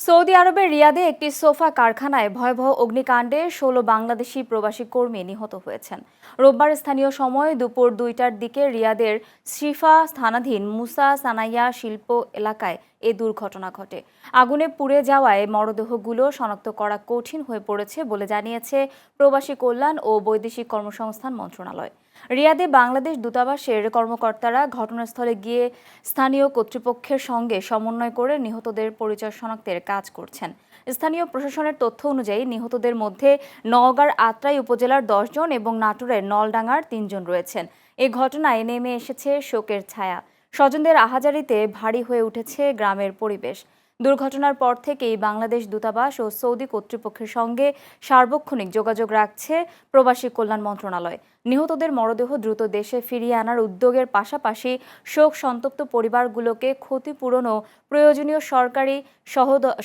Saudi আরবের রিয়াদে একটি sofa কারখানায় ভয়াবহ অগ্নিকাণ্ডে ১৬ বাংলাদেশি প্রবাসী কর্মী নিহত হয়েছেন। রোববার স্থানীয় সময় দুপুর ২টার দিকে রিয়াদের শিফা থানাধীন মুসা সানাইয়া শিল্প এলাকায় এ দুর্ঘটনা ঘটে। আগুনে পুড়ে যাওয়ায় মরদেহগুলো শনাক্ত করা কঠিন হয়ে পড়েছে বলে জানিয়েছে প্রবাসী কল্যাণ ও বৈদেশিক কর্মসংস্থান মন্ত্রণালয়। রিয়াদে বাংলাদেশ দূতাবাসের কর্মকর্তারা ঘটনাস্থলে গিয়ে স্থানীয় কর্তৃপক্ষের সঙ্গে সমন্বয় করে নিহতদের পরিচয় শনাক্তের কাজ করছেন। স্থানীয় প্রশাসনের তথ্য অনুযায়ী নিহতদের মধ্যে নওগাঁর আত্রাই উপজেলার ১০ জন এবং নাটোরের নলডাঙ্গার ৩ জন রয়েছেন। এ ঘটনায় নেমে এসেছে শোকের ছায়া। স্বজনদের আহাজারিতে ভারী হয়ে উঠেছে গ্রামের পরিবেশ। দুর্ঘটনার পর থেকেই বাংলাদেশ দূতাবাস ও সৌদি কর্তৃপক্ষের সঙ্গে সার্বক্ষণিক যোগাযোগ রাখছে প্রবাসী কল্যাণ মন্ত্রণালয়। নিহতদের মরদেহ দ্রুত দেশে ফিরিয়ে আনার উদ্যোগের পাশাপাশি শোক সন্তপ্ত পরিবারগুলোকে ক্ষতিপূরণ ও প্রয়োজনীয় সরকারি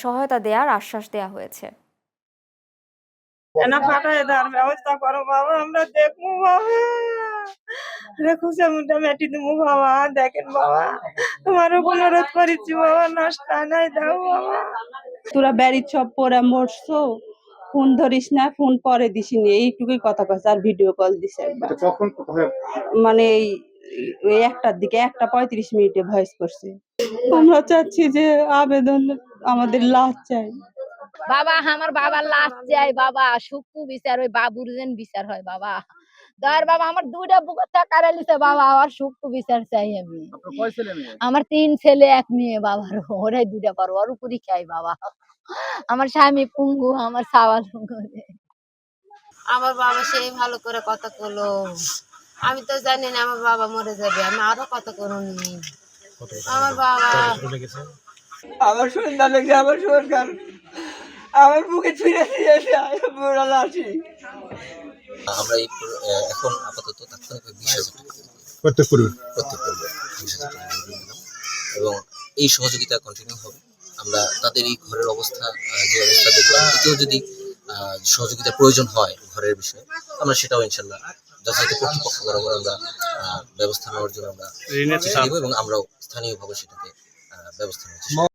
সহায়তা দেওয়ার আশ্বাস দেওয়া হয়েছে। ফাটায় দেওয়ার ব্যবস্থা করো বাবা, আমরা দেখবো বাবা, খুশে মোটামুটি দেবো বাবা। দেখেন বাবা, তোমারও অনুরোধ করেছি বাবা, নষ্ট নাই দাও বাবা। তোরা বাড়ির সব পরে মরছো, ফোন ধরিস না, ফোন পরে দিসনি, এইটুকুই কথা কইছে। আর ভিডিও কল দিছে একবার, মানে ওই 1টার দিকে 1:35 ভয়েস করছে। আমরা চাচ্ছি যে আবেদন, আমাদের লাশ চাই বাবা, আমার বাবার লাশ চাই বাবা, সুকু বিচার, ওই বাবুর যেন বিচার হয় বাবা। দয়ার বাবা, আমার 2টা বুকের টাকা লিছে বাবা, আর সুকু বিচার চাই আমি। আমার 3 ছেলে 1 মেয়ে বাবার, ওরাই 2টা পারো, আর উপরই খাই বাবা। আমার স্বামী পুঙ্গু, আমার সাওয়াল আমার বাবা সেই ভালো করে কথা কলো, আমি তো জানি না আমার বাবা মরে যাবে, আমি আরো কথা করুনি। আমার বাবা, আমার সন্ধ্যা লেগে আমার সরকার আমার বুকে ছুঁড়ে দিয়েছে বুড়া লাশি। আমরা এখন আপাতত তাৎক্ষণিক 20,000 টাকা প্রত্যেক পরিবার 20,000 টাকা দিলাম এবং এই সহযোগিতা কন্টিনিউ হবে। আমরা তাদের এই ঘরের অবস্থা, যে অবস্থা দেখলাম, এতেও যদি সহযোগিতার প্রয়োজন হয় ঘরের বিষয়ে, আমরা সেটাও ইনশাল্লাহ যথাযথ কর্তৃপক্ষ বরাবর আমরা ব্যবস্থা নেওয়ার জন্য আমরা চেষ্টা নেব এবং আমরাও স্থানীয়ভাবে সেটাকে ব্যবস্থা নেওয়ার চেষ্টা করব।